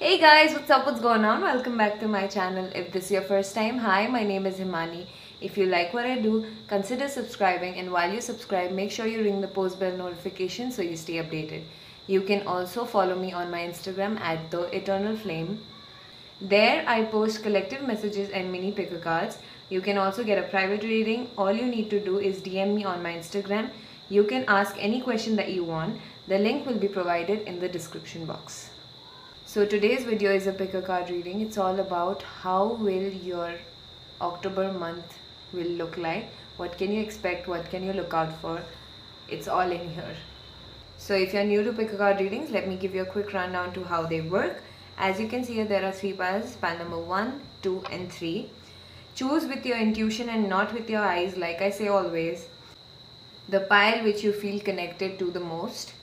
Hey guys, what's up? What's going on? Welcome back to my channel. If this is your first time, hi, my name is Himani. If you like what I do, consider subscribing, and while you subscribe, make sure you ring the post bell notification so you stay updated. You can also follow me on my Instagram at The Eternal Flame. There I post collective messages and mini picker cards. You can also get a private reading. All you need to do is DM me on my Instagram. You can ask any question that you want. The link will be provided in the description box. So today's video is a pick a card reading. It's all about how will your October month will look like. What can you expect? What can you look out for? It's all in here. So if you're new to pick a card readings, let me give you a quick rundown to how they work. As you can see here, there are 3 piles, pile number 1, 2 and 3. Choose with your intuition and not with your eyes, like I say always. The pile which you feel connected to the most.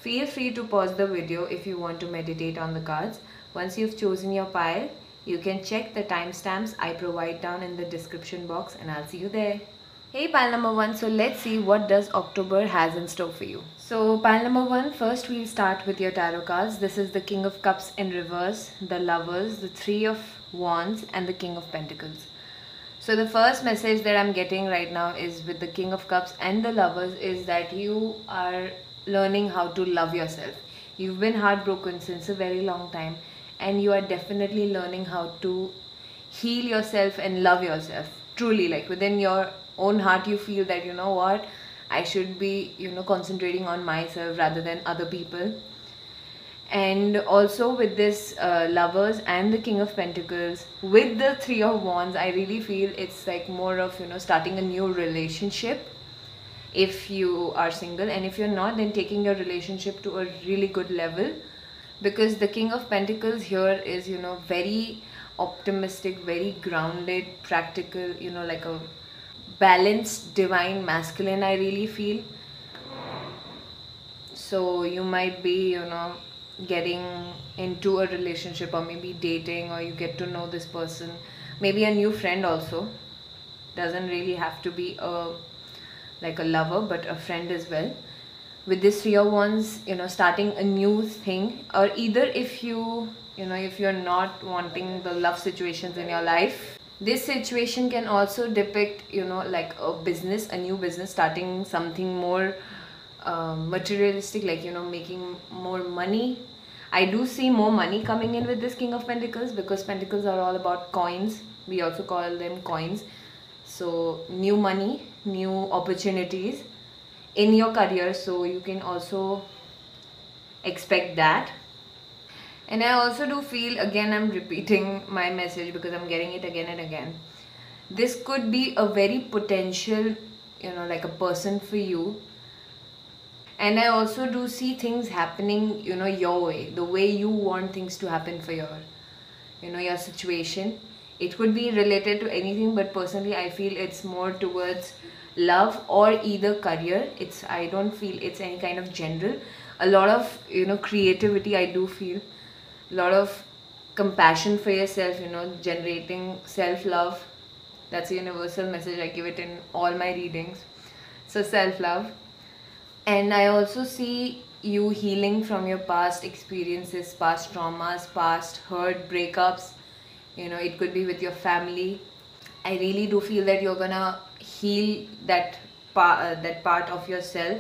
Feel free to pause the video if you want to meditate on the cards. Once you've chosen your pile, you can check the timestamps I provide down in the description box, and I'll see you there. Hey pile number 1, so let's see what does October has in store for you. So pile number 1, first we'll start with your tarot cards. This is the King of Cups in reverse, the Lovers, the Three of Wands and the King of Pentacles. So the first message that I'm getting right now is with the King of Cups and the Lovers is that you are learning how to love yourself. You've been heartbroken since a very long time, and you are definitely learning how to heal yourself and love yourself. Truly, like within your own heart, you feel that, you know what, I should be, concentrating on myself rather than other people. And also with this Lovers and the King of Pentacles with the Three of Wands, I really feel it's like more of, starting a new relationship if you are single, and if you're not, then taking your relationship to a really good level, because the King of Pentacles here is, very optimistic, very grounded, practical, like a balanced divine masculine, I really feel. So you might be, getting into a relationship, or maybe dating, or you get to know this person, maybe a new friend also. Doesn't really have to be like a lover, but a friend as well. With this Three of Wands, starting a new thing, or either if if you're not wanting the love situations in your life, this situation can also depict, like a business, a new business, starting something more materialistic, like, making more money. I do see more money coming in with this King of Pentacles, because Pentacles are all about coins. We also call them coins. So new money, new opportunities in your career, so you can also expect that. And I also do feel, again I'm repeating my message because I'm getting it again and again, this could be a very potential, like a person for you. And I also do see things happening, your way, the way you want things to happen for your, your situation. It could be related to anything, but personally I feel it's more towards love or either career. I don't feel it's any kind of general. A lot of, creativity, I do feel. A lot of compassion for yourself, generating self-love. That's a universal message. I give it in all my readings. So self-love. And I also see you healing from your past experiences, past traumas, past hurt, breakups. It could be with your family. I really do feel that you're gonna heal that part of yourself.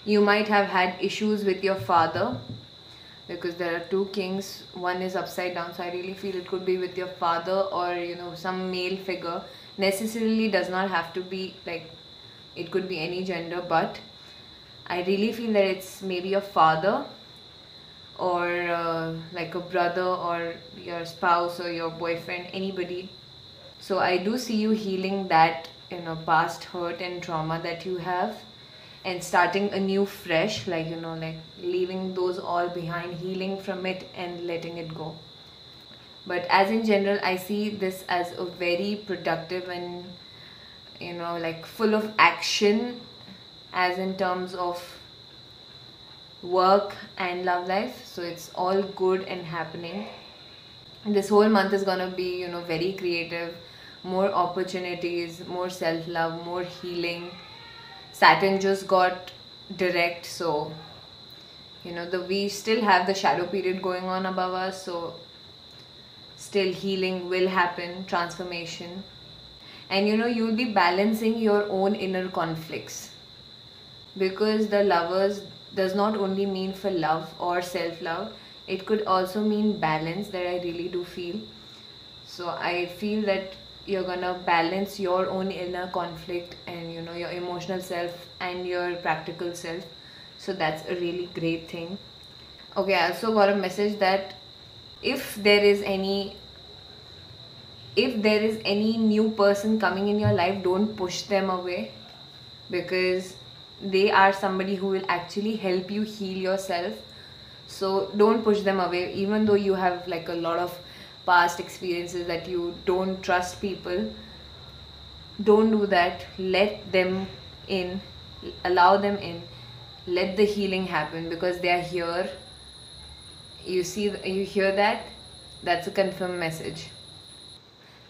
You might have had issues with your father, because there are 2 kings, one is upside down. So I really feel it could be with your father, or some male figure. Necessarily does not have to be like, it could be any gender, but I really feel that it's maybe your father, or like a brother, or your spouse, or your boyfriend, anybody. So I do see you healing that, past hurt and trauma that you have, and starting a new fresh, like, like leaving those all behind, healing from it and letting it go. But as in general, I see this as a very productive and, like full of action, as in terms of work and love life. So it's all good and happening. This whole month is gonna be, very creative, more opportunities, more self-love, more healing. Saturn just got direct, so we still have the shadow period going on above us, so still healing will happen, transformation. And you'll be balancing your own inner conflicts, because the lovers does not only mean for love or self love, it could also mean balance, that I really do feel. So I feel that you're gonna balance your own inner conflict and your emotional self and your practical self. So that's a really great thing. Okay, I also got a message that if there is any new person coming in your life, don't push them away, because they are somebody who will actually help you heal yourself. So don't push them away, even though you have like a lot of past experiences that you don't trust people. Don't do that. Let them in, allow them in, let the healing happen, because they are here. You hear that? That's a confirmed message.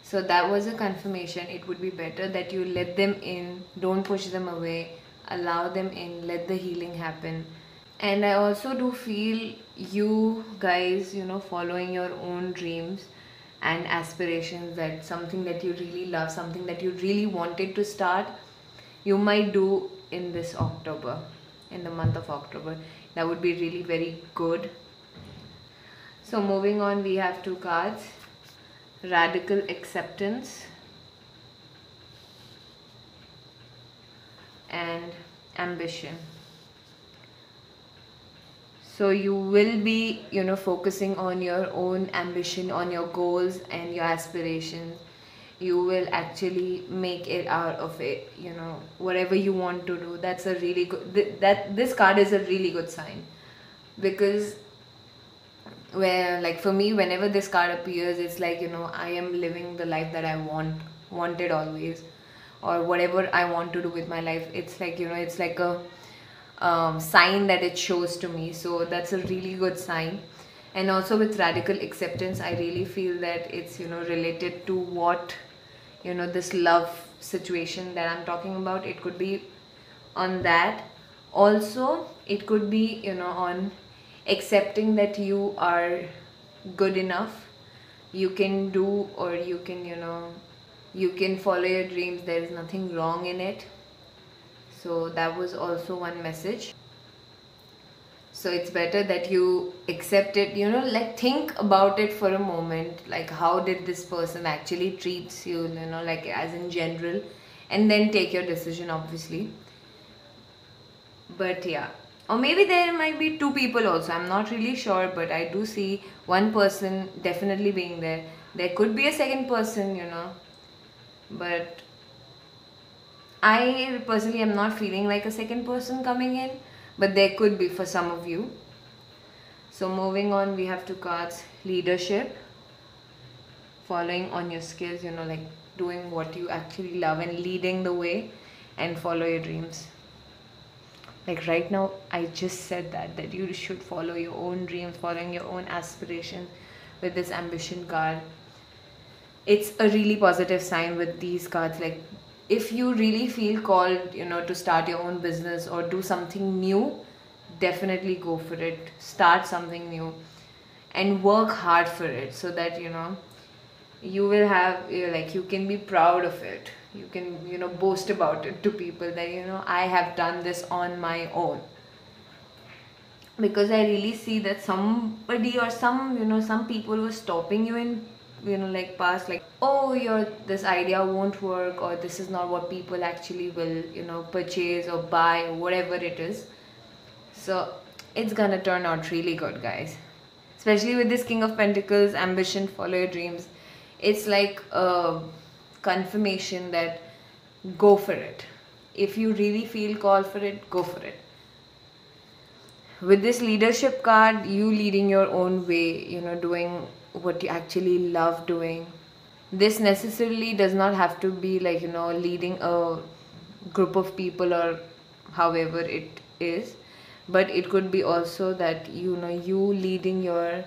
So that was a confirmation. It would be better that you let them in, don't push them away, allow them in, let the healing happen. And I also do feel you guys, following your own dreams and aspirations, that something that you really love, something that you really wanted to start, you might do in this October, in the month of October. That would be really very good. So moving on, we have two cards. Radical acceptance and ambition. So you will be focusing on your own ambition, on your goals and your aspirations. You will actually make it out of it, whatever you want to do. That's a really good, that this card is a really good sign, because like for me, whenever this card appears, it's like I am living the life that I wanted always, or whatever I want to do with my life. It's like it's like a sign that it shows to me. So that's a really good sign. And also with radical acceptance, I really feel that it's related to what this love situation that I'm talking about. It could be on that. Also it could be on accepting that you are good enough, you can do, or you can you can follow your dreams. There is nothing wrong in it. So that was also one message. So it's better that you accept it, like think about it for a moment, like how did this person actually treats you, like as in general, and then take your decision, obviously. But yeah, or maybe there might be two people also, I'm not really sure, but I do see one person definitely being there. There could be a second person, but I personally am not feeling like a second person coming in, but there could be for some of you. So moving on, we have two cards. Leadership, following on your skills, like doing what you actually love and leading the way, and follow your dreams. Like right now, I just said that you should follow your own dreams, following your own aspirations with this ambition card. It's a really positive sign with these cards. Like if you really feel called, to start your own business or do something new, definitely go for it. Start something new and work hard for it, so that you will have, like you can be proud of it. You can boast about it to people that I have done this on my own. Because I really see that somebody or some people were stopping you in like past, like, oh, this idea won't work, or this is not what people actually will purchase or buy, or whatever it is. So it's gonna turn out really good, guys. Especially with this King of Pentacles, ambition, follow your dreams. It's like a confirmation that go for it. If you really feel called for it, go for it. With this leadership card, you leading your own way, doing what you actually love doing. This necessarily does not have to be like leading a group of people or however it is, but it could be also that you leading your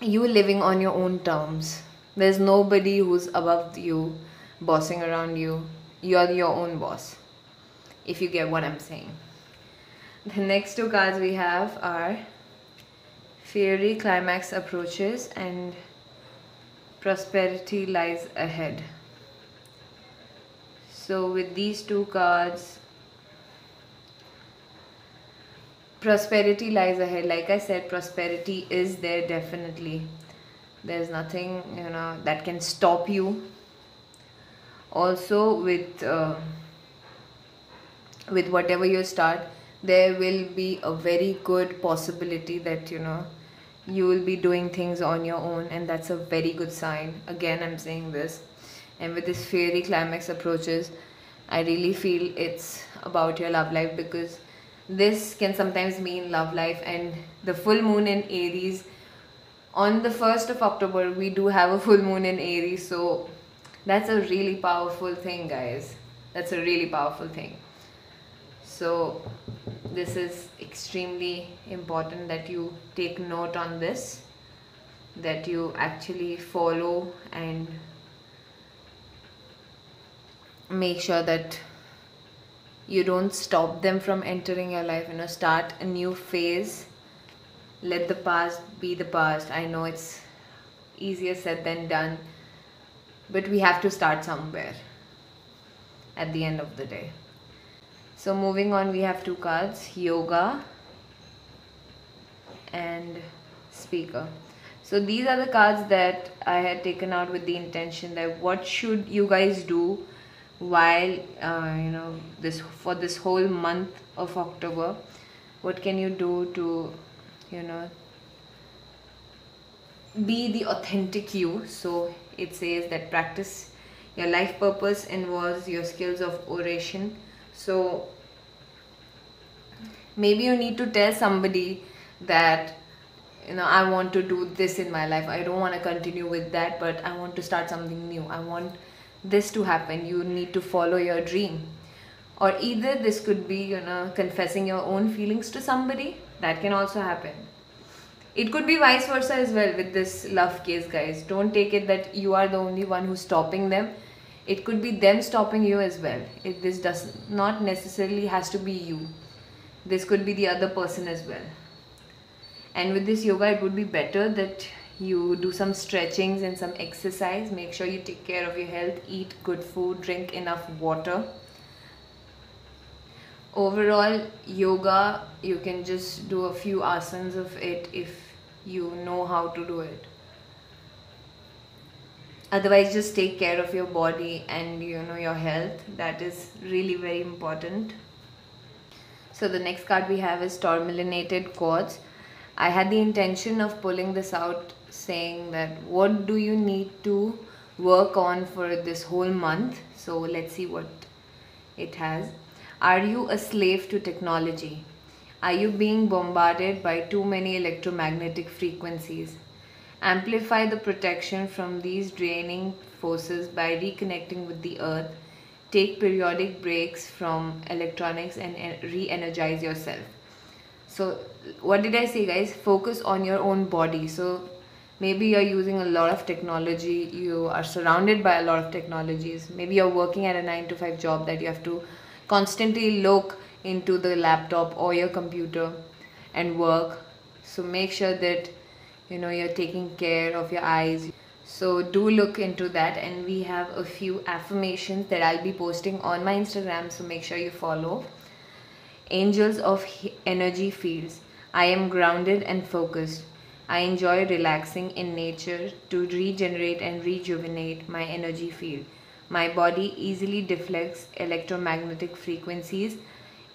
you living on your own terms. There's nobody who's above you, bossing around you. You're your own boss, if you get what I'm saying. The next two cards we have are Fiery Climax Approaches and Prosperity Lies Ahead. So with these two cards, prosperity lies ahead. Like I said, prosperity is there definitely. There's nothing, that can stop you. Also with whatever you start, there will be a very good possibility that you will be doing things on your own, and that's a very good sign. Again, I'm saying this. And with this Fiery Climax Approaches, I really feel it's about your love life, because this can sometimes mean love life. And the full moon in Aries, on the 1st of October, we do have a full moon in Aries. So that's a really powerful thing, guys. That's a really powerful thing. So this is extremely important that you take note on this, that you actually follow and make sure that you don't stop them from entering your life. Start a new phase. Let the past be the past. I know it's easier said than done, but we have to start somewhere at the end of the day. So moving on, we have two cards, Yoga and Speaker. So these are the cards that I had taken out with the intention that what should you guys do while for this whole month of October. What can you do to be the authentic you? So it says that practice your life purpose involves your skills of oration. So maybe you need to tell somebody that I want to do this in my life. I don't want to continue with that, but I want to start something new. I want this to happen. You need to follow your dream. Or either this could be confessing your own feelings to somebody. That can also happen. It could be vice versa as well with this love case, guys. Don't take it that you are the only one who's stopping them. It could be them stopping you as well. This does not necessarily has to be you. This could be the other person as well. And with this yoga, it would be better that you do some stretchings and some exercise. Make sure you take care of your health, eat good food, drink enough water. Overall, yoga, you can just do a few asanas of it if you know how to do it. Otherwise, just take care of your body and your health. That is really very important. So the next card we have is Tourmalinated Quartz. I had the intention of pulling this out, saying that what do you need to work on for this whole month. So let's see what it has. Are you a slave to technology? Are you being bombarded by too many electromagnetic frequencies? Amplify the protection from these draining forces by reconnecting with the earth. Take periodic breaks from electronics and re-energize yourself. So what did I say, guys? Focus on your own body. So maybe you're using a lot of technology. You are surrounded by a lot of technologies. Maybe you're working at a 9-to-5 job that you have to constantly look into the laptop or your computer and work. So make sure that you're taking care of your eyes. So do look into that, and we have a few affirmations that I'll be posting on my Instagram, so make sure you follow. Angels of energy fields. I am grounded and focused. I enjoy relaxing in nature to regenerate and rejuvenate my energy field. My body easily deflects electromagnetic frequencies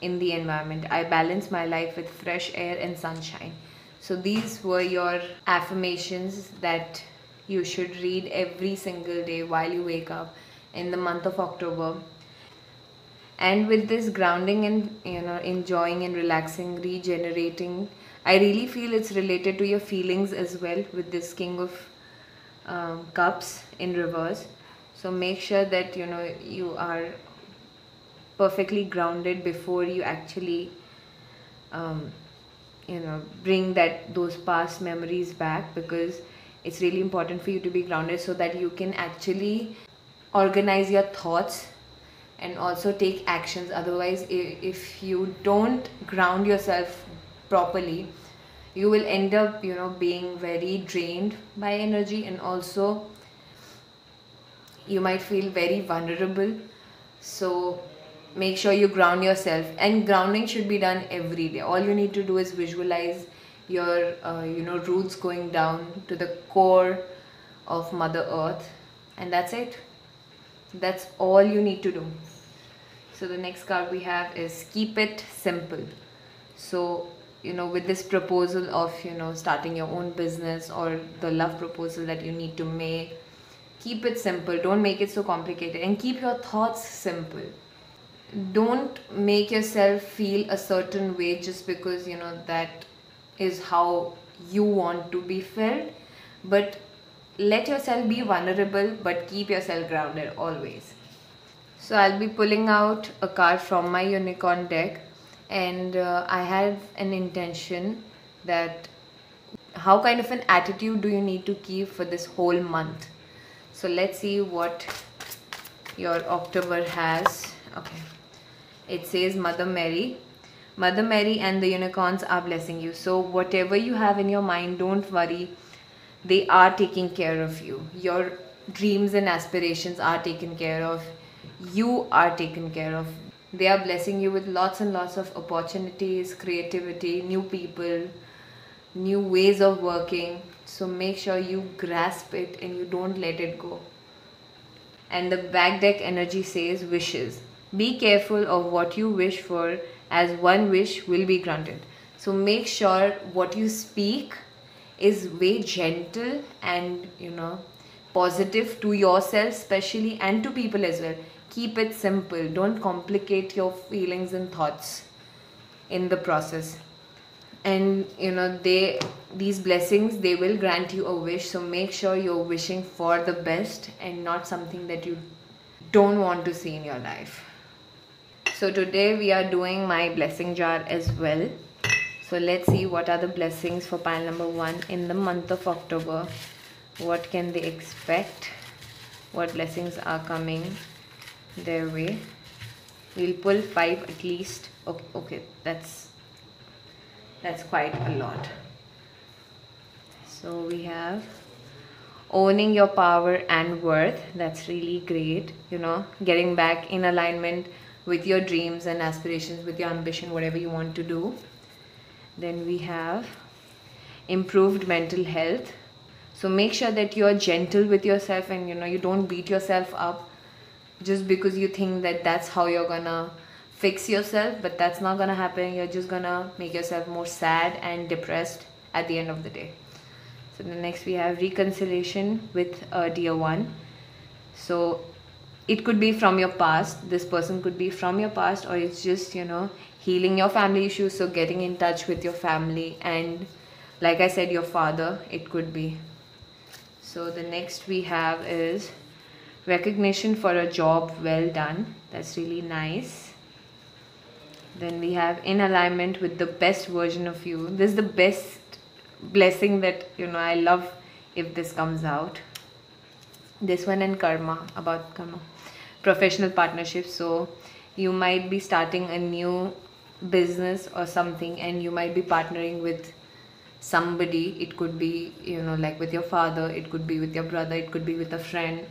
in the environment. I balance my life with fresh air and sunshine. So these were your affirmations that you should read every single day while you wake up in the month of October. And with this grounding and enjoying and relaxing, regenerating, I really feel it's related to your feelings as well with this King of Cups in reverse. So make sure that you are perfectly grounded before you actually bring those past memories back, because it's really important for you to be grounded so that you can actually organize your thoughts and also take actions. Otherwise, if you don't ground yourself properly, you will end up, being very drained by energy, and also you might feel very vulnerable. So make sure you ground yourself, and grounding should be done every day. All you need to do is visualize your roots going down to the core of Mother Earth, and that's it. That's all you need to do. So the next card we have is keep it simple. So with this proposal of starting your own business, or the love proposal that you need to make, keep it simple. Don't make it so complicated, and keep your thoughts simple. Don't make yourself feel a certain way just because that is how you want to be felt. But let yourself be vulnerable, but keep yourself grounded always. So I'll be pulling out a card from my unicorn deck, and I have an intention that how kind of an attitude do you need to keep for this whole month. So let's see what your October has. Okay, it says Mother Mary and the unicorns are blessing you. So whatever you have in your mind, don't worry, they are taking care of you. Your dreams and aspirations are taken care of. You are taken care of. They are blessing you with lots and lots of opportunities, creativity, new people, new ways of working. So make sure you grasp it and you don't let it go. And the back deck energy says wishes. Be careful of what you wish for, as one wish will be granted. So make sure what you speak is way gentle and positive to yourself especially, and to people as well. Keep it simple. Don't complicate your feelings and thoughts in the process. And these blessings, they will grant you a wish. So make sure you're wishing for the best and not something that you don't want to see in your life. So today we are doing my blessing jar as well. So let's see what are the blessings for pile number 1 in the month of October. What can they expect? What blessings are coming their way? We'll pull 5 at least. Okay, that's quite a lot. So we have owning your power and worth. That's really great. Getting back in alignment with your dreams and aspirations, with your ambition, whatever you want to do. Then we have improved mental health. So make sure that you're gentle with yourself, and you don't beat yourself up just because you think that that's how you're gonna fix yourself. But that's not gonna happen. You're just gonna make yourself more sad and depressed at the end of the day. So the next we have reconciliation with a dear one. So it could be from your past. This person could be from your past, or it's just healing your family issues. So getting in touch with your family, and like I said, your father, it could be. So the next we have is recognition for a job well done. That's really nice. Then we have in alignment with the best version of you. This is the best blessing that I love if this comes out. This one in karma, about karma, professional partnerships. So you might be starting a new business or something, and you might be partnering with somebody. It could be like with your father, it could be with your brother, it could be with a friend,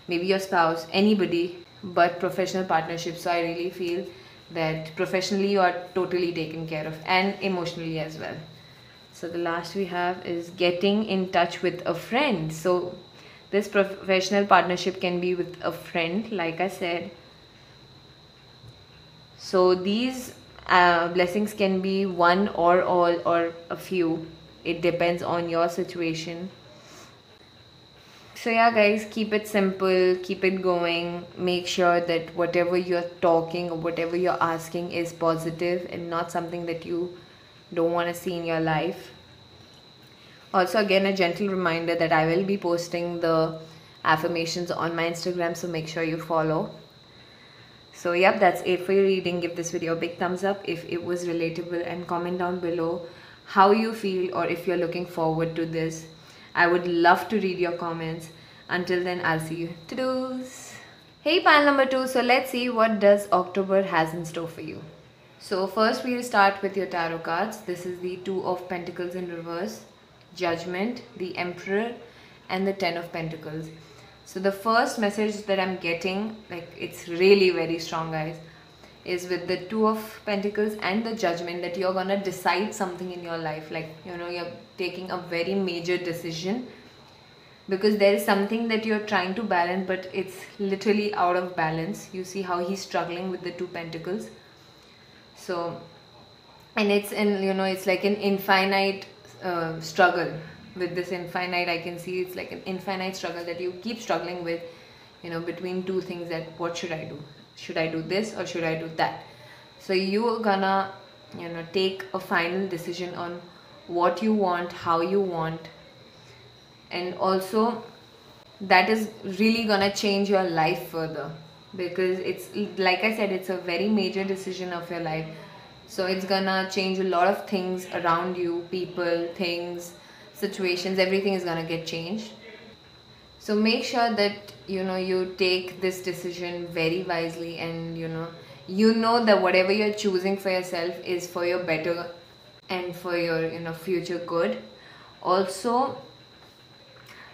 maybe your spouse, anybody, but professional partnerships. So I really feel that professionally you are totally taken care of, and emotionally as well. So the last we have is getting in touch with a friend. So this professional partnership can be with a friend, like I said. So these blessings can be one or all or a few. It depends on your situation. So yeah guys, keep it simple, keep it going. Make sure that whatever you're talking or whatever you're asking is positive and not something that you don't want to see in your life. Also, again, a gentle reminder that I will be posting the affirmations on my Instagram, so make sure you follow. So yep, that's it for your reading. Give this video a big thumbs up if it was relatable, and comment down below how you feel, or if you're looking forward to this. I would love to read your comments. Until then, I'll see you. Toodles! Hey, pile number 2. So let's see what does October has in store for you. So first we'll start with your tarot cards. This is the Two of Pentacles in reverse, Judgment, the Emperor, and the Ten of Pentacles. So the first message that I'm getting, like it's really very strong, guys, is with the Two of Pentacles and the Judgment, that you're gonna decide something in your life. Like, you know, you're taking a very major decision, because there is something that you're trying to balance, but it's literally out of balance. You see how he's struggling with the Two Pentacles. So, and it's in, you know, it's like an infinite struggle. With this infinite, I can see it's like an infinite struggle that you keep struggling with, you know, between two things, that what should I do? Should I do this or should I do that? So you're gonna, you know, take a final decision on what you want, how you want, and also that is really gonna change your life further, because it's like I said, it's a very major decision of your life. So it's gonna change a lot of things around you, people, things, situations, everything is gonna get changed. So make sure that, you know, you take this decision very wisely, and you know that whatever you're choosing for yourself is for your better and for your, you know, future good. Also,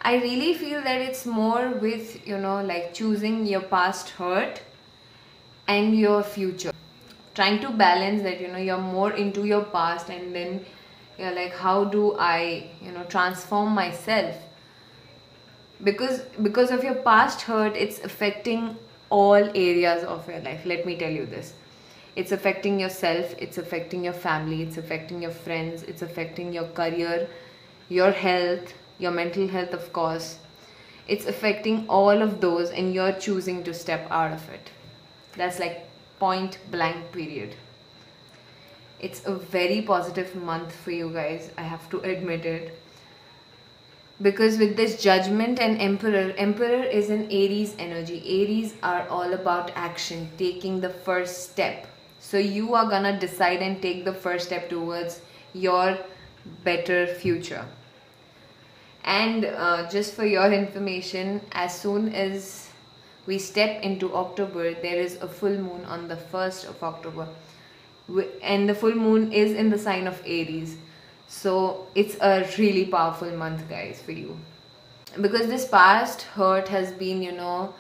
I really feel that it's more with, you know, like choosing your past hurt and your future. Trying to balance that, you know, you're more into your past, and then you're like, how do I, you know, transform myself? Because of your past hurt, it's affecting all areas of your life. Let me tell you this. It's affecting yourself, it's affecting your family, it's affecting your friends, it's affecting your career, your health, your mental health, of course. It's affecting all of those, and you're choosing to step out of it. That's like point blank period. It's a very positive month for you guys, I have to admit it, because with this Judgment and Emperor is an Aries energy. Aries are all about action, taking the first step. So you are gonna decide and take the first step towards your better future. And just for your information, as soon as we step into October, there is a full moon on the 1st of October, and the full moon is in the sign of Aries. So it's a really powerful month, guys, for you, because this past hurt has been, you know,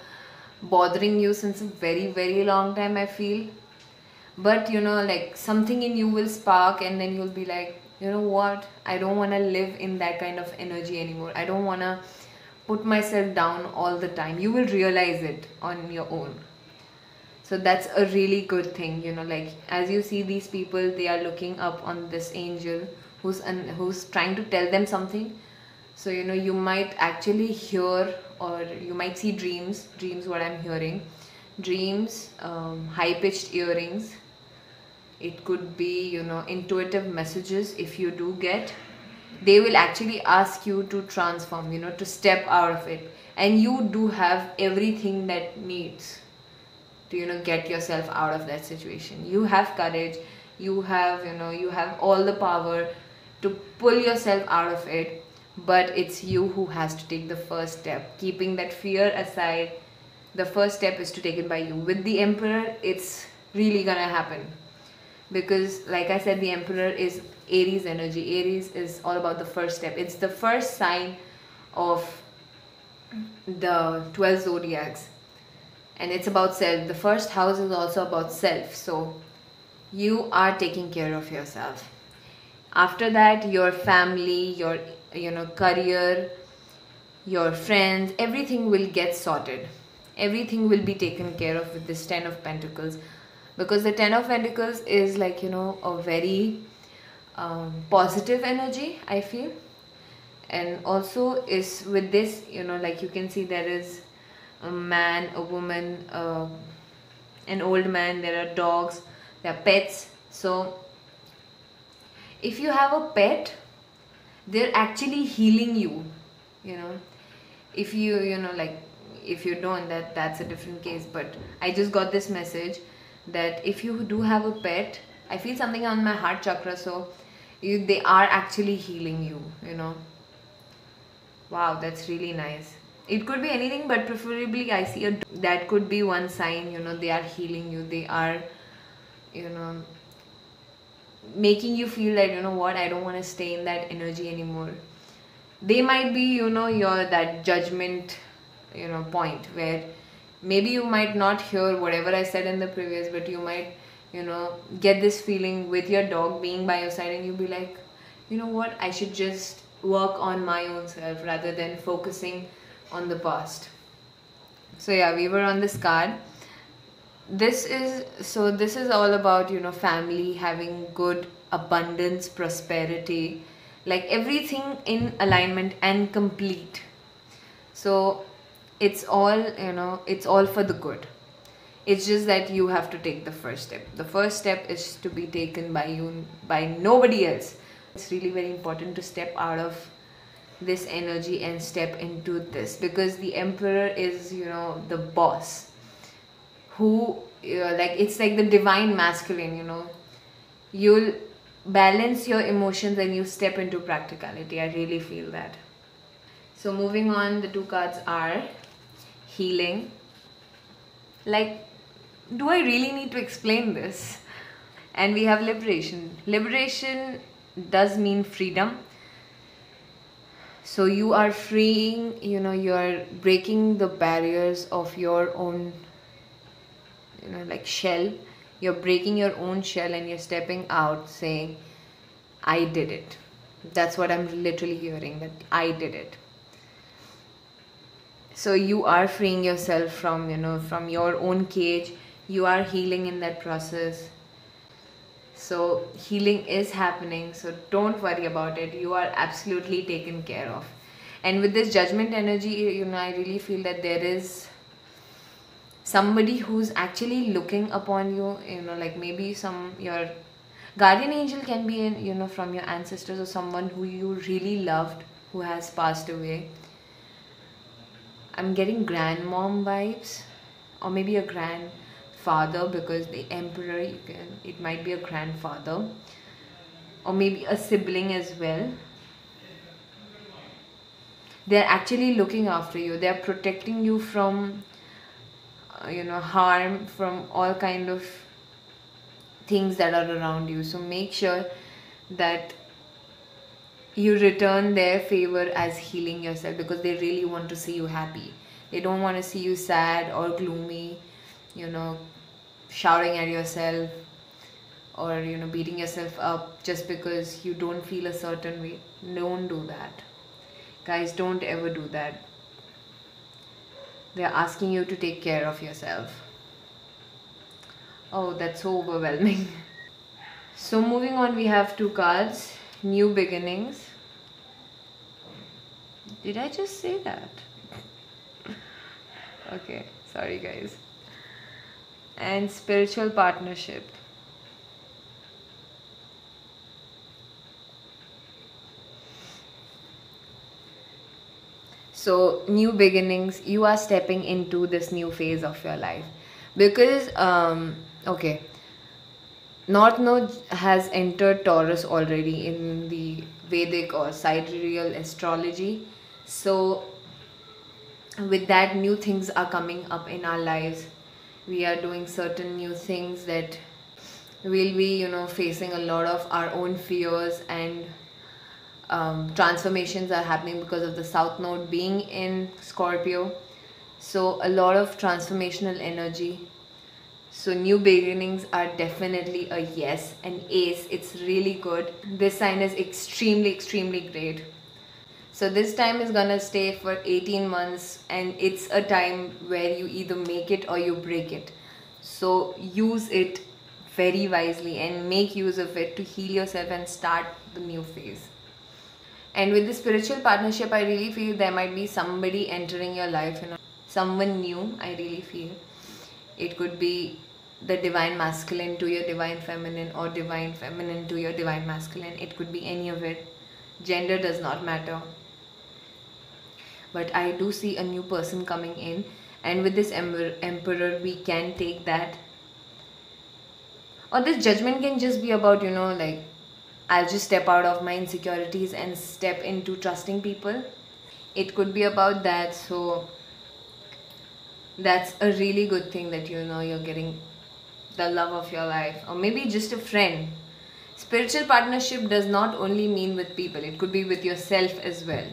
bothering you since a very long time, I feel. But, you know, like something in you will spark, and then you'll be like, you know what, I don't want to live in that kind of energy anymore. I don't want to put myself down all the time. You will realize it on your own. So that's a really good thing, you know, like as you see these people, they are looking up on this angel who's trying to tell them something. So, you know, you might actually hear, or you might see dreams, what I'm hearing, dreams, high-pitched earrings. It could be, you know, intuitive messages. If you do get, they will actually ask you to transform, you know, to step out of it. And you do have everything that needs to, you know, get yourself out of that situation. You have courage, you have, you know, you have all the power to pull yourself out of it, but it's you who has to take the first step. Keeping that fear aside, the first step is to take it by you. With the Emperor, it's really gonna happen, because like I said, the Emperor is Aries energy. Aries is all about the first step. It's the first sign of the 12 zodiacs, and it's about self. The first house is also about self. So you are taking care of yourself. After that, your family, your, you know, career, your friends, everything will get sorted. Everything will be taken care of with this 10 of Pentacles, because the 10 of Pentacles is like, you know, a very positive energy, I feel. And also is with this, you know, like you can see there is a man, a woman, an old man, there are dogs, there are pets. So if you have a pet, they're actually healing you, you know. If you, you know, like if you don't, that's a different case. But I just got this message that if you do have a pet, I feel something on my heart chakra, so they are actually healing you, you know. Wow, that's really nice. It could be anything, but preferably I see that could be one sign, they are healing you. They are, you know, making you feel that, what, I don't want to stay in that energy anymore. They might be, your that judgment, point where maybe you might not hear whatever I said in the previous, but you might, get this feeling with your dog being by your side, and you'll be like, you know what, I should just work on my own self rather than focusing on the past. So yeah, we were on this card. This is all about, family, having good abundance, prosperity, like everything in alignment and complete. So it's all for the good. It's just that you have to take the first step. The first step is to be taken by you, by nobody else. It's really very important to step out of this energy and step into this, because the emperor is, the boss, who like, it's like the divine masculine. You'll balance your emotions and you step into practicality. I really feel that. So moving on, the two cards are healing. Like, do I really need to explain this? And we have liberation. Liberation does mean freedom. So you are freeing, you're breaking the barriers of your own, like shell. You're breaking your own shell and you're stepping out saying, I did it. That's what I'm literally hearing, that I did it. So you are freeing yourself from your own cage. You are healing in that process. So healing is happening. So don't worry about it. You are absolutely taken care of. And with this judgment energy, I really feel that there is somebody who's actually looking upon you, like maybe your guardian angel can be in, from your ancestors, or someone who you really loved who has passed away. I'm getting grandmom vibes, or maybe a grandfather, because the emperor, it might be a grandfather, or maybe a sibling as well. They're actually looking after you. They're protecting you from harm, from all kind of things that are around you. So make sure that you return their favor as healing yourself, because they really want to see you happy. They don't want to see you sad or gloomy, shouting at yourself, or beating yourself up just because you don't feel a certain way. Don't do that, guys. Don't ever do that. They're asking you to take care of yourself. Oh, that's so overwhelming. So moving on, we have two cards. New beginnings. Did I just say that? Okay, sorry guys. And spiritual partnership. So new beginnings, you are stepping into this new phase of your life, because okay, North Node has entered Taurus already in the Vedic or sidereal astrology. So with that, new things are coming up in our lives. We are doing certain new things that we'll be facing a lot of our own fears, and transformations are happening because of the South Node being in Scorpio. So a lot of transformational energy. So new beginnings are definitely a yes, an ace. It's really good. This sign is extremely great. So this time is gonna stay for 18 months, and it's a time where you either make it or you break it. So use it very wisely and make use of it to heal yourself and start the new phase. And with the spiritual partnership, I really feel there might be somebody entering your life, someone new. I really feel it could be the divine masculine to your divine feminine, or divine feminine to your divine masculine. It could be any of it. Gender does not matter. But I do see a new person coming in, and with this emperor, we can take that. Or this judgment can just be about, like, I'll just step out of my insecurities and step into trusting people. It could be about that. So that's a really good thing that you're getting the love of your life, or maybe just a friend. Spiritual partnership does not only mean with people, it could be with yourself as well.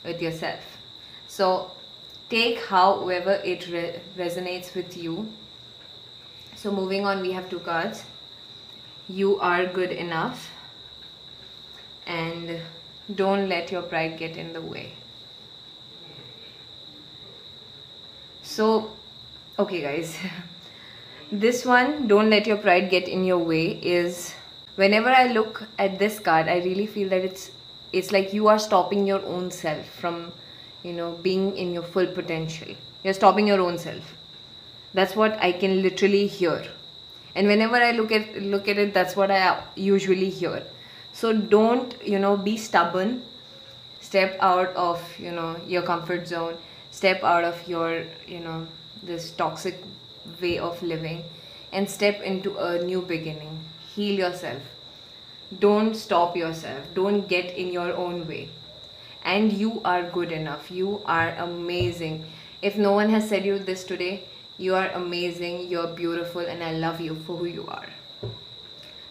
With yourself. So take however it resonates with you. So moving on, we have two cards. You are good enough, and don't let your pride get in the way. So, okay guys, this one, don't let your pride get in your way, is whenever I look at this card, I really feel that it's like you are stopping your own self from, being in your full potential. You're stopping your own self. That's what I can literally hear. And whenever I look at it, that's what I usually hear. So don't, be stubborn. Step out of, your comfort zone. Step out of your, this toxic way of living, and step into a new beginning. Heal yourself. Don't stop yourself. Don't get in your own way. And you are good enough. You are amazing. If no one has said you this today, you are amazing, you're beautiful, and I love you for who you are.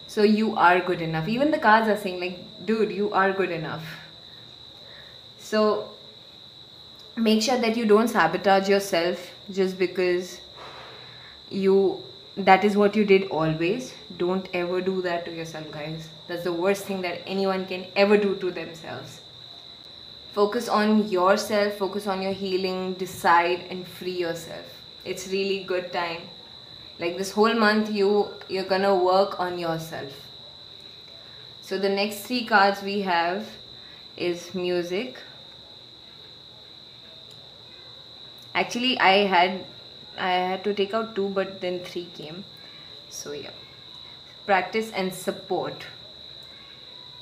So you are good enough. Even the cards are saying like, dude, you are good enough. So make sure that you don't sabotage yourself just because that is what you did always. Don't ever do that to yourself, guys. That's the worst thing that anyone can ever do to themselves. Focus on yourself, focus on your healing, decide and free yourself. It's really good time. Like this whole month you're gonna work on yourself. So the next three cards we have is music. Actually I had to take out two, but then three came. So yeah. Practice and support.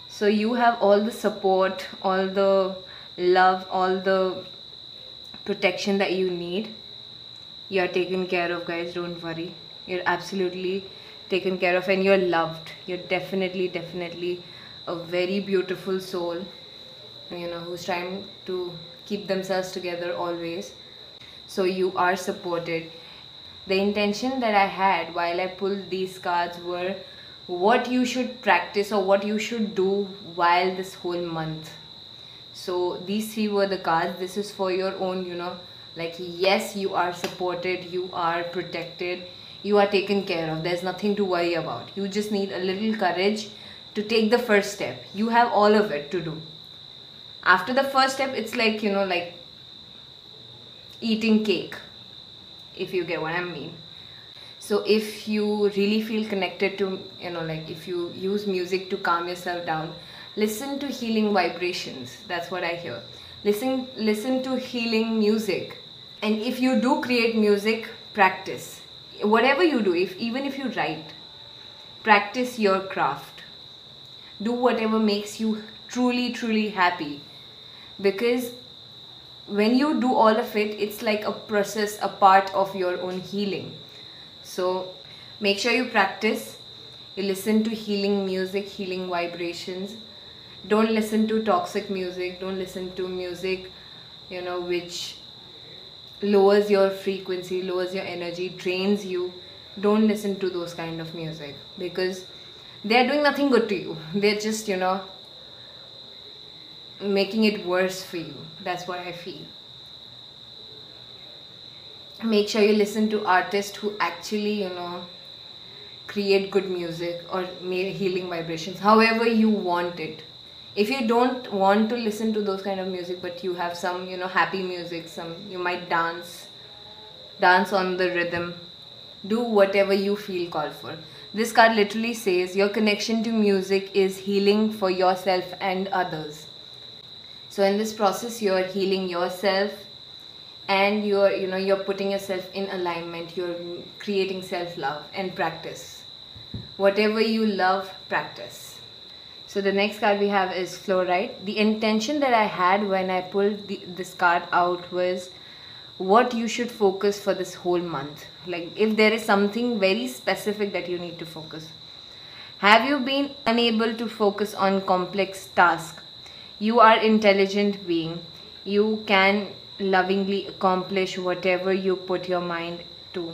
So you have all the support, all the love, all the protection that you need. You're taken care of, guys. Don't worry. You're absolutely taken care of, and you're loved. You're definitely a very beautiful soul, who's trying to keep themselves together always. So you are supported. The intention that I had while I pulled these cards were what you should practice or what you should do while this whole month. So these three were the cards. This is for your own, like, yes, you are supported, you are protected, you are taken care of. There's nothing to worry about. You just need a little courage to take the first step. You have all of it to do. After the first step, it's like, like eating cake, if you get what I mean. So if you really feel connected to, like if you use music to calm yourself down, listen to healing vibrations. That's what I hear. Listen to healing music. And if you do create music, practice. Whatever you do, even if you write, practice your craft. Do whatever makes you truly happy. Because when you do all of it, it's like a process, a part of your own healing. So make sure you practice. You listen to healing music, healing vibrations. Don't listen to toxic music. Don't listen to music, which lowers your frequency, lowers your energy, drains you. Don't listen to those kind of music, because they're doing nothing good to you. They're just, making it worse for you. That's what I feel. Make sure you listen to artists who actually, create good music or healing vibrations, however you want it. If you don't want to listen to those kind of music, but you have some, happy music, you might dance on the rhythm, do whatever you feel called for. This card literally says your connection to music is healing for yourself and others. So in this process, you're healing yourself, and you're putting yourself in alignment. You're creating self-love and practice. Whatever you love, practice. So the next card we have is fluorite. The intention that I had when I pulled this card out was what you should focus for this whole month. Like if there is something very specific that you need to focus. Have you been unable to focus on complex tasks? You are intelligent being. You can lovingly accomplish whatever you put your mind to.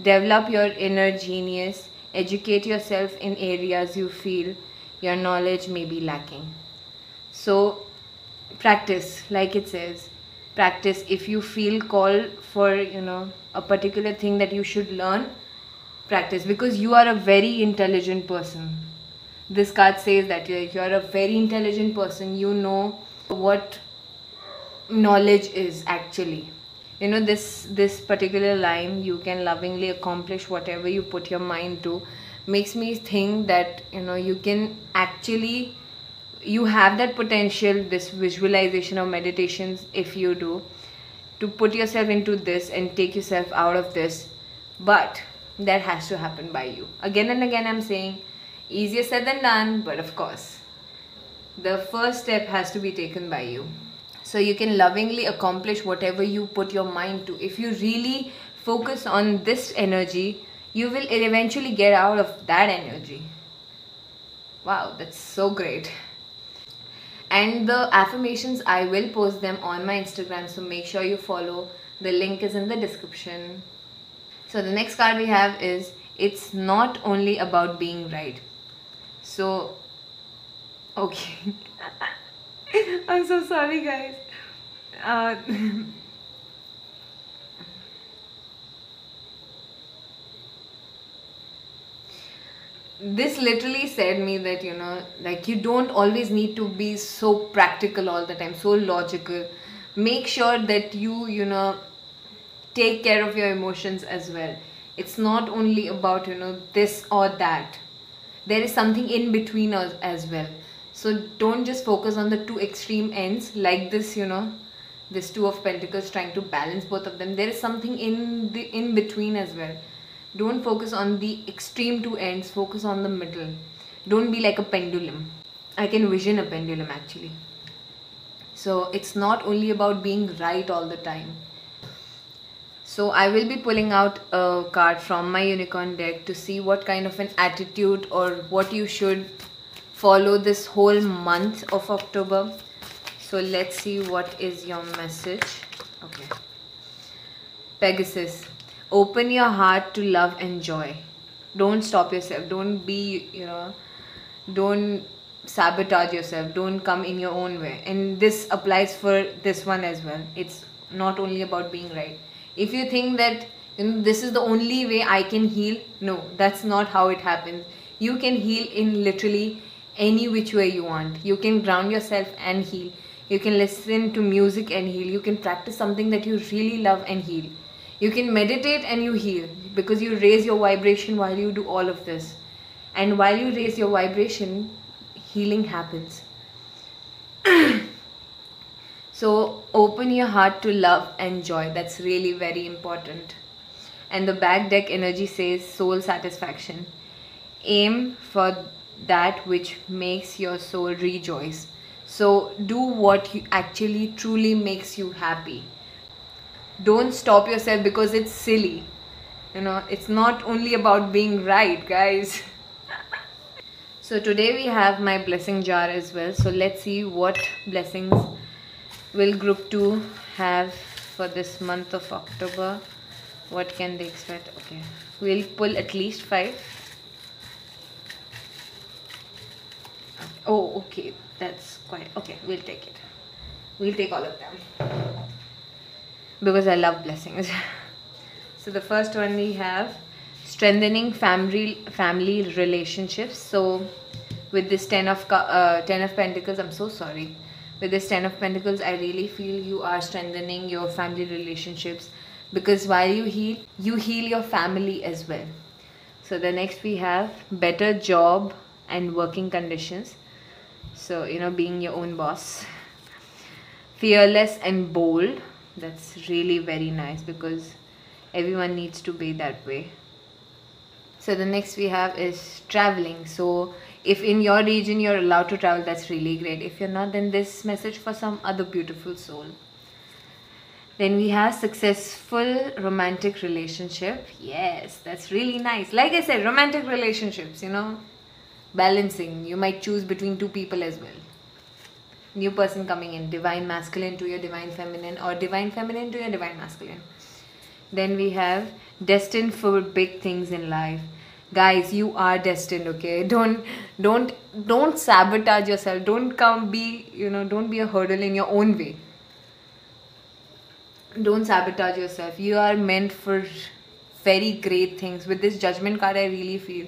Develop your inner genius. Educate yourself in areas you feel your knowledge may be lacking. So, practice, like it says, practice. If you feel called for, a particular thing that you should learn, practice, because you are a very intelligent person. This card says that you're a very intelligent person. You know what knowledge is actually. This particular line, you can lovingly accomplish whatever you put your mind to, makes me think that you can actually, you have that potential, this visualization or meditations, if you do, to put yourself into this and take yourself out of this. But that has to happen by you. Again and again I'm saying, easier said than done, but of course the first step has to be taken by you. So you can lovingly accomplish whatever you put your mind to. If you really focus on this energy, you will eventually get out of that energy. Wow, that's so great. And the affirmations, I will post them on my Instagram, so make sure you follow. The link is in the description. So the next card we have is, it's not only about being right. So, okay. I'm so sorry, guys. This literally said me that, like, you don't always need to be so practical all the time, so logical. Make sure that you take care of your emotions as well. It's not only about, this or that. There is something in between us as well. So don't just focus on the two extreme ends, like this, this Two of Pentacles, trying to balance both of them. There is something in between as well. Don't focus on the extreme two ends, focus on the middle. Don't be like a pendulum. I can vision a pendulum actually. So it's not only about being right all the time. So I will be pulling out a card from my unicorn deck to see what kind of an attitude or what you should follow this whole month of October. So let's see what is your message. Okay. Pegasus. Open your heart to love and joy. Don't stop yourself. Don't be, don't sabotage yourself. Don't come in your own way. And this applies for this one as well. It's not only about being right. If you think that this is the only way I can heal, no, that's not how it happens. You can heal in literally any which way you want. You can ground yourself and heal. You can listen to music and heal. You can practice something that you really love and heal. You can meditate and you heal, because you raise your vibration while you do all of this. And while you raise your vibration, healing happens. So open your heart to love and joy. That's really very important. And the back deck energy says soul satisfaction. Aim for that which makes your soul rejoice. So do what actually truly makes you happy. Don't stop yourself because it's silly. It's not only about being right, guys. So today we have my blessing jar as well. So let's see what blessings will group 2 have for this month of October. What can they expect? Okay, we'll pull at least 5. Oh, okay, that's quite okay. We'll take it. We'll take all of them because I love blessings. So the first one we have strengthening family relationships. So with this 10 of Pentacles, I'm so sorry. With this 10 of Pentacles, I really feel you are strengthening your family relationships, because while you heal your family as well. So the next we have better job and working conditions. So, being your own boss. Fearless and bold. That's really very nice, because everyone needs to be that way. So the next we have is traveling. So if in your region you're allowed to travel, that's really great. If you're not, then this message for some other beautiful soul. Then we have successful romantic relationship. Yes, that's really nice. Like I said, romantic relationships, balancing. You might choose between 2 people as well. new person coming in, divine masculine to your divine feminine, or divine feminine to your divine masculine. Then we have destined for big things in life. Guys, you are destined, okay? Don't sabotage yourself. Don't don't be a hurdle in your own way. Don't sabotage yourself. You are meant for very great things. With this judgment card, I really feel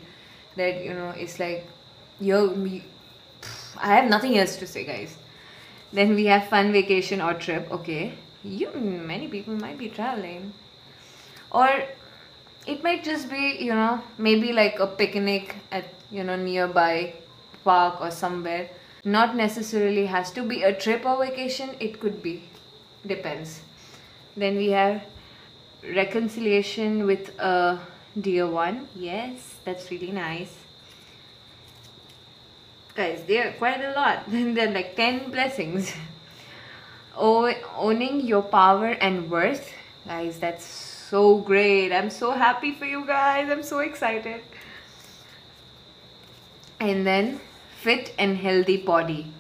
that it's like I have nothing else to say, guys. Then we have fun vacation or trip. Okay, many people might be traveling, or it might just be maybe like a picnic at nearby park or somewhere. Not necessarily has to be a trip or vacation. It could be, depends. Then we have reconciliation with a dear one. Yes, that's really nice. Guys, there are quite a lot. There are like 10 blessings. Owning your power and worth. Guys, that's so great. I'm so happy for you guys. I'm so excited. And then fit and healthy body.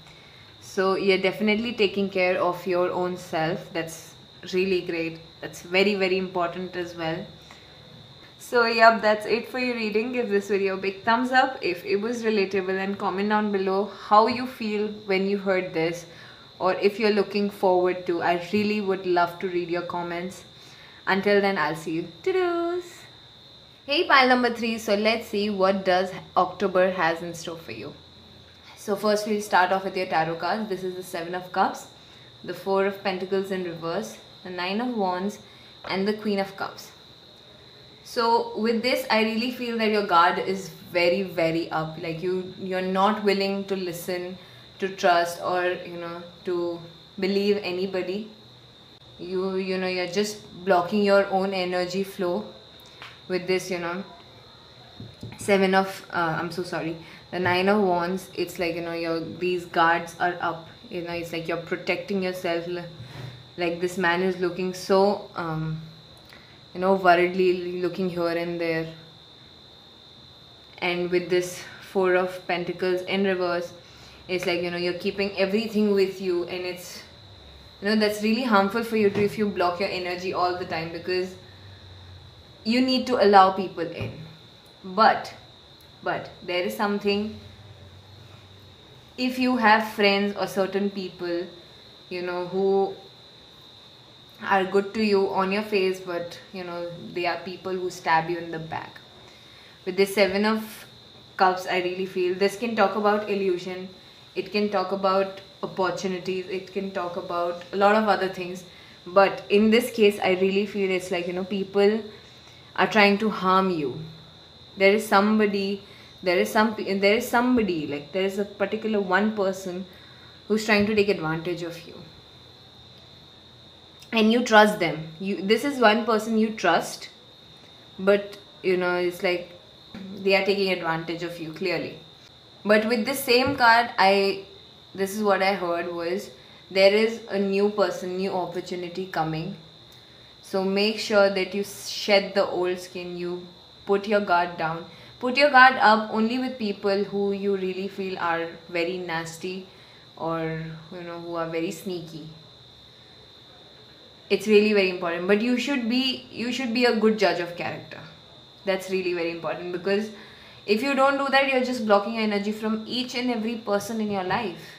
So you're definitely taking care of your own self. That's really great. That's very, very important as well. So yep, that's it for your reading. Give this video a big thumbs up if it was relatable, and comment down below how you feel when you heard this, or if you're looking forward to. I really would love to read your comments. Until then, I'll see you. Toodles! Hey, pile number 3. So let's see what does October has in store for you. So first we'll start off with your tarot cards. This is the 7 of Cups, the 4 of Pentacles in reverse, the 9 of Wands, and the Queen of Cups. So with this, I really feel that your guard is very, very up. Like you're not willing to listen, to trust, or to believe anybody. You're just blocking your own energy flow with this 7 of the 9 of Wands. It's like these guards are up. It's like you're protecting yourself. Like this man is looking so worriedly looking here and there. And with this 4 of Pentacles in reverse, it's like you're keeping everything with you, and it's that's really harmful for you if you block your energy all the time, because you need to allow people in. But there is something. If you have friends or certain people who are good to you on your face, but they are people who stab you in the back. With this 7 of Cups, I really feel this can talk about illusion, it can talk about opportunities, it can talk about a lot of other things, but in this case I really feel it's like people are trying to harm you. There is somebody, like there is a particular one person who's trying to take advantage of you, and you trust them. This is one person you trust, but it's like they are taking advantage of you, clearly. But with this same card, this is what I heard was, there is a new person, new opportunity coming. So make sure that you shed the old skin, you put your guard down. Put your guard up only with people who you really feel are very nasty, or who are very sneaky. It's really very important. But you should be a good judge of character. That's really very important, because if you don't do that, you're just blocking energy from each and every person in your life.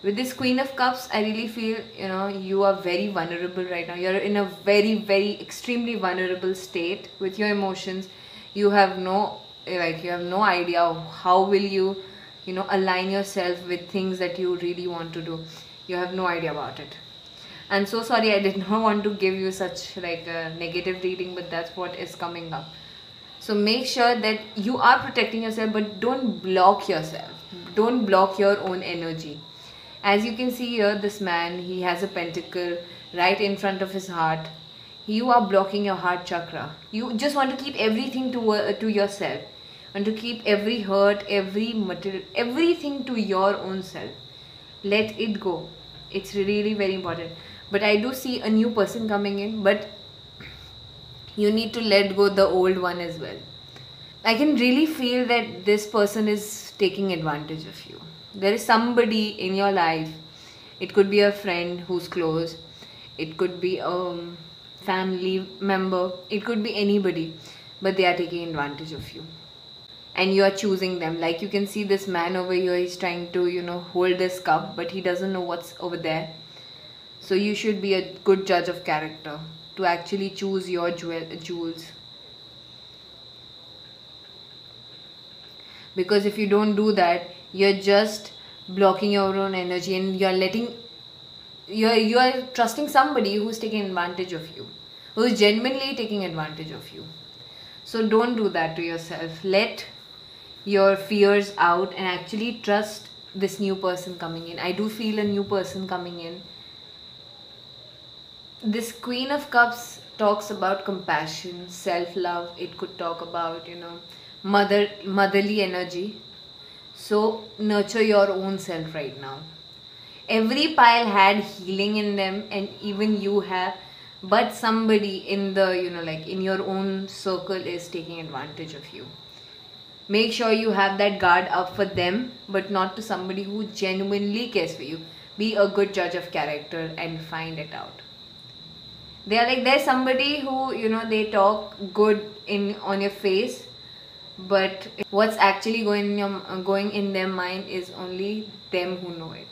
With this Queen of Cups, I really feel you are very vulnerable right now. You're in a very, very extremely vulnerable state with your emotions. You have no idea of how will you align yourself with things that you really want to do. You have no idea about it. I'm so sorry, I did not want to give you such like a negative reading, but that's what is coming up. So make sure that you are protecting yourself, but don't block yourself. Don't block your own energy. As you can see here, this man, he has a pentacle right in front of his heart. You are blocking your heart chakra. You just want to keep everything to yourself. Want to keep every hurt, every material, everything to your own self. Let it go. It's really very important. But I do see a new person coming in, but you need to let go the old one as well. I can really feel that this person is taking advantage of you. There is somebody in your life. It could be a friend who's close, it could be a family member, it could be anybody, but they are taking advantage of you and you are choosing them. Like you can see this man over here, he's trying to, you know, hold this cup, but he doesn't know what's over there. So you should be a good judge of character to actually choose your jewels. Because if you don't do that, you're just blocking your own energy and you're trusting somebody who's taking advantage of you, who is genuinely taking advantage of you. So don't do that to yourself. Let your fears out and actually trust this new person coming in. I do feel a new person coming in. This Queen of Cups talks about compassion, self-love. It could talk about, you know, motherly energy. So nurture your own self right now. Every pile had healing in them, and even you have, but somebody in the, you know, like in your own circle is taking advantage of you. Make sure you have that guard up for them, but not to somebody who genuinely cares for you. Be a good judge of character and find it out. They are like, there's somebody who, you know, they talk good on your face, but what's actually going in their mind is only them who know it.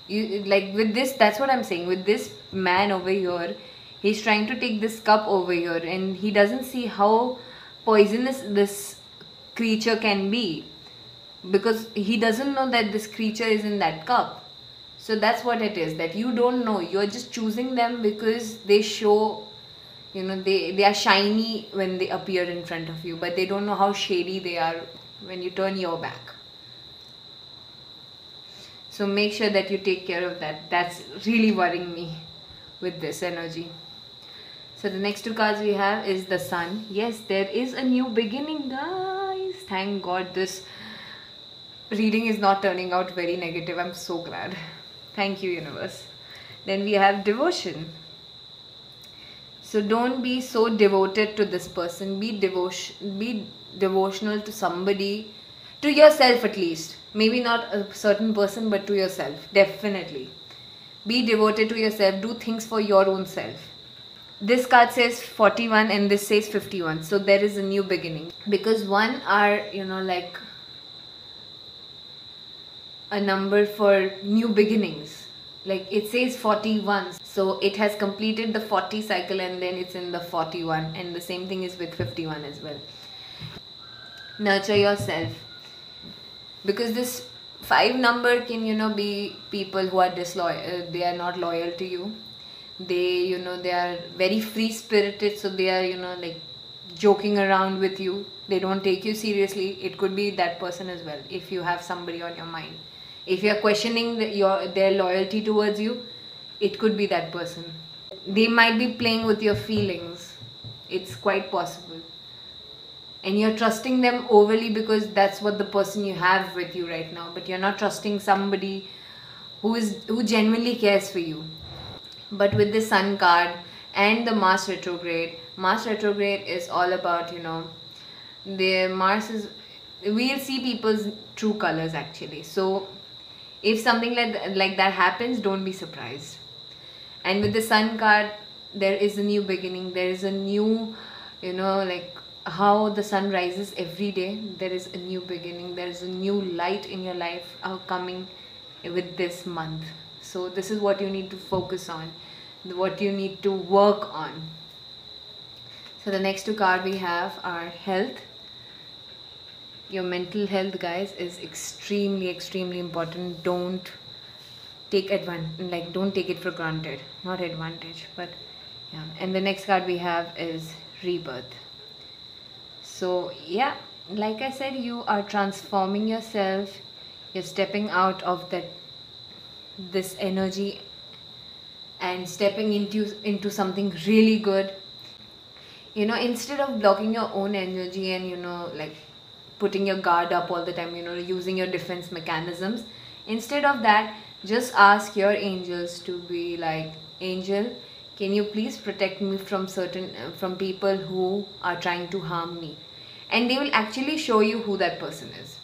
You, like with this, that's what I'm saying. With this man over here, he's trying to take this cup over here, and he doesn't see how poisonous this creature can be, because he doesn't know that this creature is in that cup. So that's what it is, that you don't know. You're just choosing them because they show, you know, they are shiny when they appear in front of you, but they don't know how shady they are when you turn your back. So make sure that you take care of that. That's really worrying me with this energy. So the next two cards we have is the Sun. Yes, there is a new beginning, guys. Thank God this reading is not turning out very negative. I'm so glad. Thank you, universe. Then we have Devotion. So don't be so devoted to this person. Be devotional to somebody, to yourself at least. Maybe not a certain person, but to yourself. Definitely. Be devoted to yourself. Do things for your own self. This card says 41 and this says 51. So there is a new beginning. Because one are, you know, like a number for new beginnings. Like it says 41. So it has completed the 40 cycle and then it's in the 41. And the same thing is with 51 as well. Nurture yourself. Because this 5 number can, you know, be people who are disloyal. They are not loyal to you. They, you know, they are very free spirited. So they are, you know, like joking around with you. They don't take you seriously. It could be that person as well, if you have somebody on your mind. If you are questioning their loyalty towards you, it could be that person. They might be playing with your feelings. It's quite possible. And you're trusting them overly because that's what the person you have with you right now. But you're not trusting somebody who genuinely cares for you. But with the Sun card and the Mars retrograde is all about, you know, we'll see people's true colors actually. So if something like that happens, don't be surprised. And with the Sun card, there is a new beginning. There is a new, you know, like how the sun rises every day. There is a new beginning. There is a new light in your life coming with this month. So this is what you need to focus on, what you need to work on. So the next two cards we have are Health. Your mental health, guys, is extremely important. Don't take advantage, don't take it for granted. Not advantage, but yeah. And the next card we have is Rebirth. So yeah, like I said, you are transforming yourself. You're stepping out of this energy and stepping into something really good. You know, instead of blocking your own energy and, you know, like putting your guard up all the time, you know, using your defense mechanisms, instead of that, just ask your angels to be like, angel, can you please protect me from people who are trying to harm me? And they will actually show you who that person is.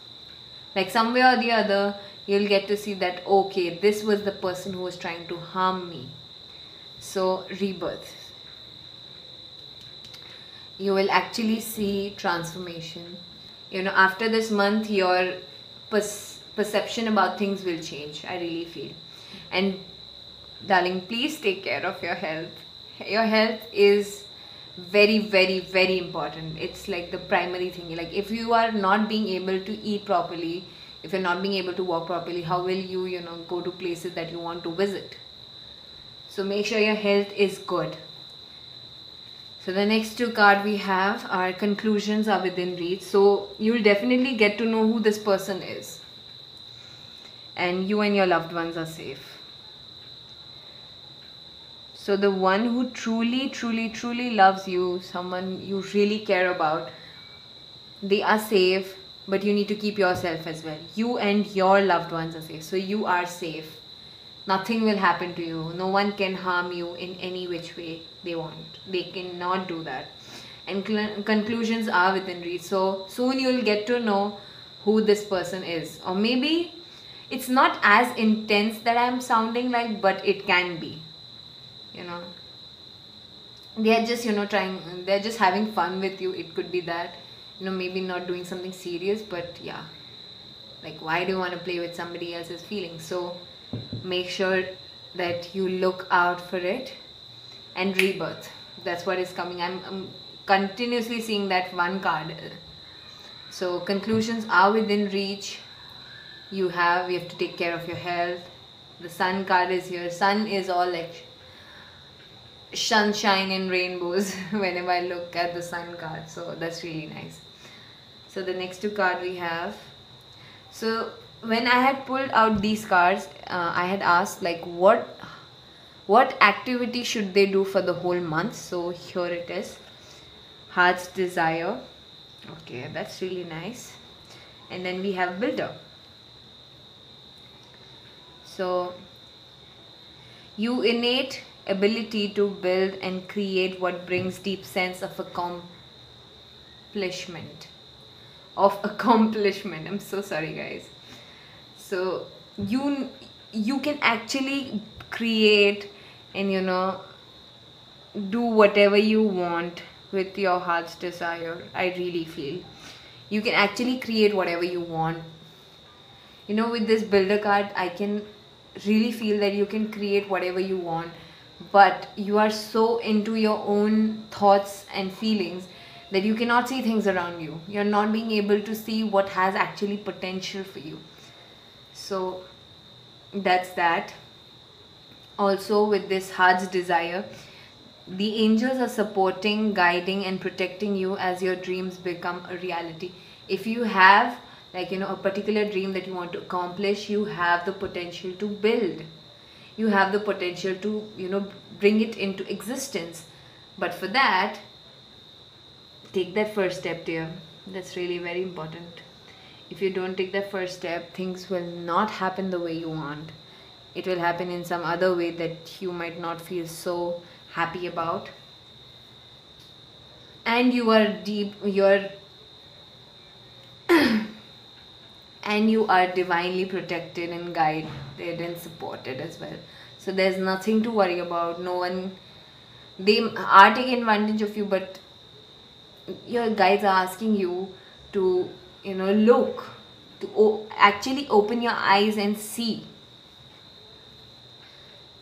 Like somewhere or the other, you'll get to see that, okay, this was the person who was trying to harm me. So rebirth, you will actually see transformation. After this month, your perception about things will change, I really feel. And darling, please take care of your health. Your health is very, very, very important. It's like the primary thing. Like, if you are not being able to eat properly, if you're not being able to walk properly, how will you go to places that you want to visit? So make sure your health is good. So the next two cards we have are conclusions are within reach. So you'll definitely get to know who this person is, and you and your loved ones are safe. So the one who truly, truly, truly loves you, someone you really care about, they are safe, but you need to keep yourself as well. You and your loved ones are safe. So you are safe. Nothing will happen to you. No one can harm you in any which way they want. They cannot do that. And conclusions are within reach. So soon you'll get to know who this person is. Or maybe it's not as intense that I'm sounding like, but it can be. They're just they're just having fun with you. It could be that, maybe not doing something serious, but yeah, like, why do you want to play with somebody else's feelings? So make sure that you look out for it. And rebirth, that's what is coming. I'm continuously seeing that one card. So conclusions are within reach. You have to take care of your health. The sun card is here. Sun is all like sunshine and rainbows whenever I look at the sun card. So that's really nice. So the next two cards we have. So when I had pulled out these cards, I had asked like what activity should they do for the whole month. So here it is. Heart's desire. Okay, that's really nice. And then we have builder. So you innate ability to build and create what brings deep sense of accomplishment. I'm so sorry, guys. So you can actually create and do whatever you want with your heart's desire. I really feel you can actually create whatever you want. With this builder card, I can really feel that you can create whatever you want, but you are so into your own thoughts and feelings that you cannot see things around you. You're not being able to see what has actually potential for you. So that's that. Also, with this heart's desire, the angels are supporting, guiding and protecting you as your dreams become a reality. If you have a particular dream that you want to accomplish, you have the potential to build. You have the potential to bring it into existence. But for that, take that first step, dear. That's really very important. If you don't take that first step, things will not happen the way you want. It will happen in some other way that you might not feel so happy about. And you are and you are divinely protected and guided and supported as well. So there's nothing to worry about. No one, they are taking advantage of you, but your guides are asking you to look, to actually open your eyes and see.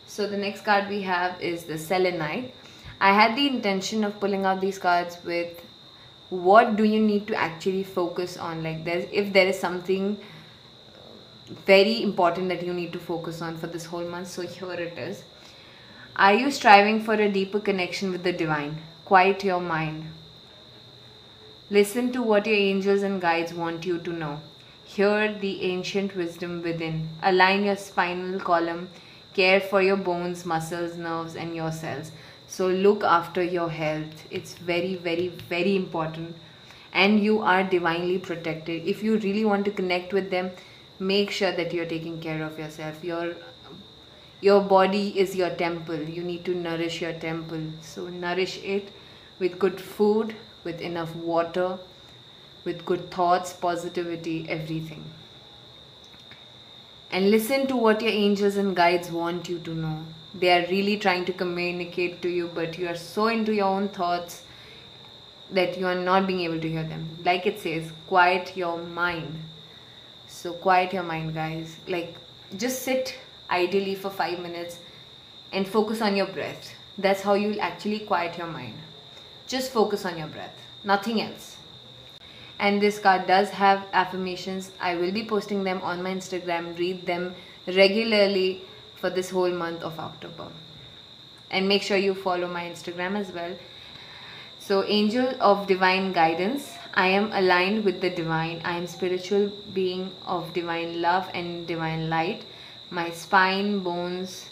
So the next card we have is the Selenite. I had the intention of pulling out these cards with what do you need to actually focus on. Like, if there is something very important that you need to focus on for this whole month. So here it is. Are you striving for a deeper connection with the divine? Quiet your mind. Listen to what your angels and guides want you to know. Hear the ancient wisdom within. Align your spinal column. Care for your bones, muscles, nerves and your cells. So look after your health. It's very, very, very important. And you are divinely protected. If you really want to connect with them, make sure that you're taking care of yourself. Your body is your temple. You need to nourish your temple. So nourish it with good food, with enough water, with good thoughts, positivity, everything. and listen to what your angels and guides want you to know. They are really trying to communicate to you, but you are so into your own thoughts that you are not being able to hear them. Like it says, quiet your mind. So quiet your mind, guys. Like, just sit idly for 5 minutes and focus on your breath. That's how you'll actually quiet your mind. Just focus on your breath, nothing else. And this card does have affirmations. I will be posting them on my Instagram. Read them regularly for this whole month of October. And make sure you follow my Instagram as well. So, angel of divine guidance. I am aligned with the divine. I am spiritual being of divine love and divine light. My spine, bones,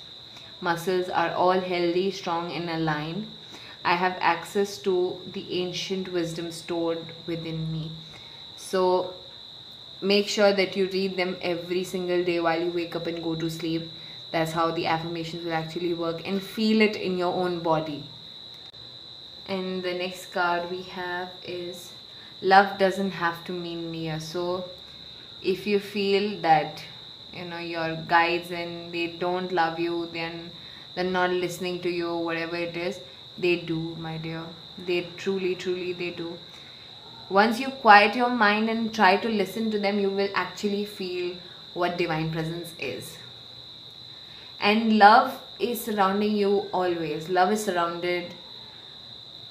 muscles are all healthy, strong and aligned. I have access to the ancient wisdom stored within me. So make sure that you read them every single day while you wake up and go to sleep. That's how the affirmations will actually work, and feel it in your own body. And the next card we have is love doesn't have to mean near. So if you feel that your guides and they don't love you, then they're not listening to you, whatever it is, they do, my dear. They truly they do. Once you quiet your mind and try to listen to them, you will actually feel what divine presence is. And love is surrounding you always. Love is surrounded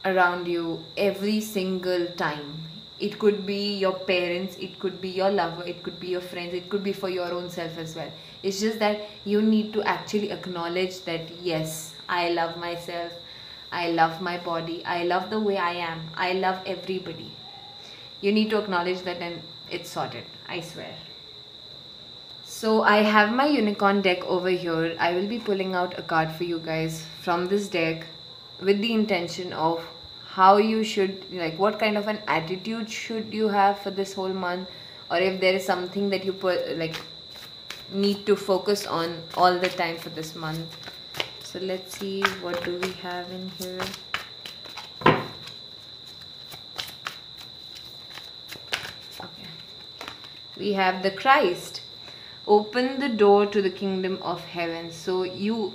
around you every single time. It could be your parents, it could be your lover, it could be your friends, it could be for your own self as well. It's just that you need to actually acknowledge that, yes, I love myself, I love my body, I love the way I am, I love everybody. You need to acknowledge that, and it's sorted, I swear. So I have my unicorn deck over here. I will be pulling out a card for you guys from this deck with the intention of how you should, like, what kind of an attitude should you have for this whole month, or if there is something that you need to focus on all the time for this month. So let's see, what do we have in here? Okay, we have the Christ. Open the door to the kingdom of heaven. So you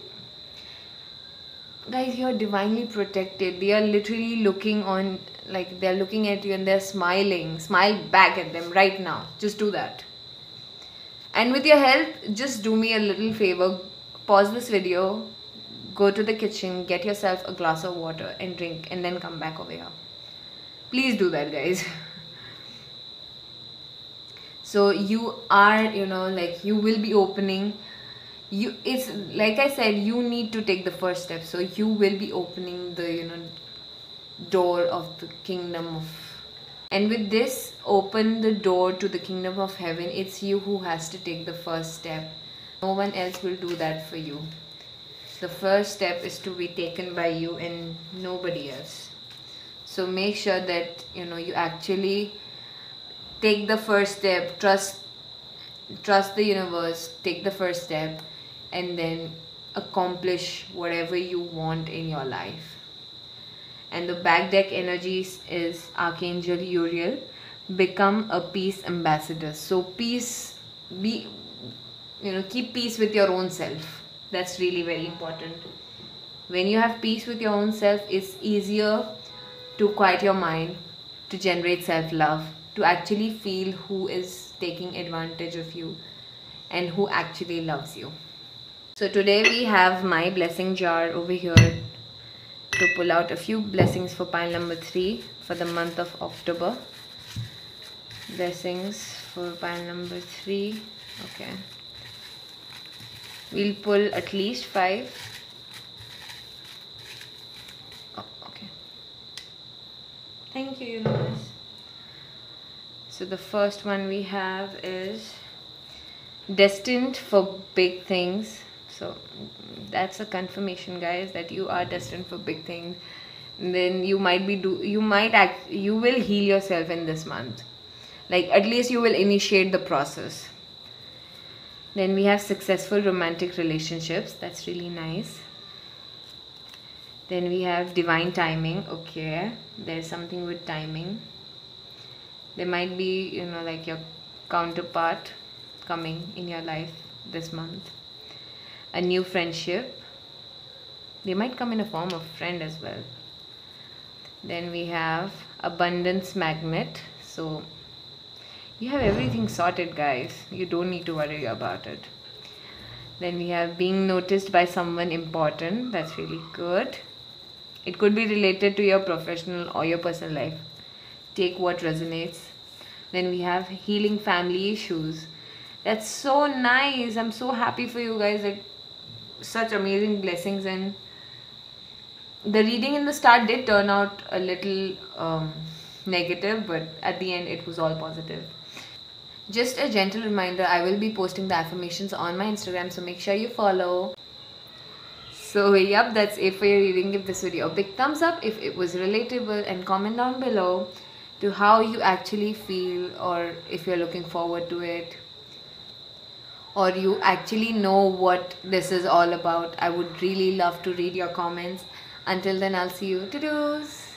guys, you're divinely protected. They are literally looking on, like, they're looking at you and they're smiling. Smile back at them right now. Just do that. And with your help, just do me a little favor. Pause this video, go to the kitchen, get yourself a glass of water and drink, and then come back over here. Please do that, guys. So you are, you will be opening, it's like I said, you need to take the first step. So you will be opening the door of the kingdom of, and with this, open the door to the kingdom of heaven. It's you who has to take the first step. No one else will do that for you. The first step is to be taken by you and nobody else. So make sure that you actually take the first step. Trust the universe. Take the first step and then accomplish whatever you want in your life. And the back deck energies is Archangel Uriel. Become a peace ambassador. So peace, keep peace with your own self. That's really very important. When you have peace with your own self, it's easier to quiet your mind, to generate self-love, to actually feel who is taking advantage of you and who actually loves you. So today we have my blessing jar over here to pull out a few blessings for pile number 3 for the month of October. Blessings for pile number 3. Okay. We'll pull at least 5. Oh, okay. Thank you, universe. So the first one we have is destined for big things. So that's a confirmation, guys, that you are destined for big things. And then you will heal yourself in this month. Like, at least you will initiate the process. Then we have successful romantic relationships. That's really nice. Then we have divine timing. Okay, there's something with timing. There might be, like, your counterpart coming in your life this month. A new friendship. They might come in a form of friend as well. Then we have abundance magnet. So you have everything sorted, guys. You don't need to worry about it. Then we have being noticed by someone important. That's really good. It could be related to your professional or your personal life. Take what resonates. Then we have healing family issues. That's so nice. I'm so happy for you guys. Like, such amazing blessings. And the reading in the start did turn out a little negative, but at the end it was all positive. Just a gentle reminder, I will be posting the affirmations on my Instagram, so make sure you follow. So yep, that's it for your reading. Give this video a big thumbs up if it was relatable, and comment down below to how you actually feel, or if you're looking forward to it, or you actually know what this is all about. I would really love to read your comments. Until then, I'll see you. Toodles!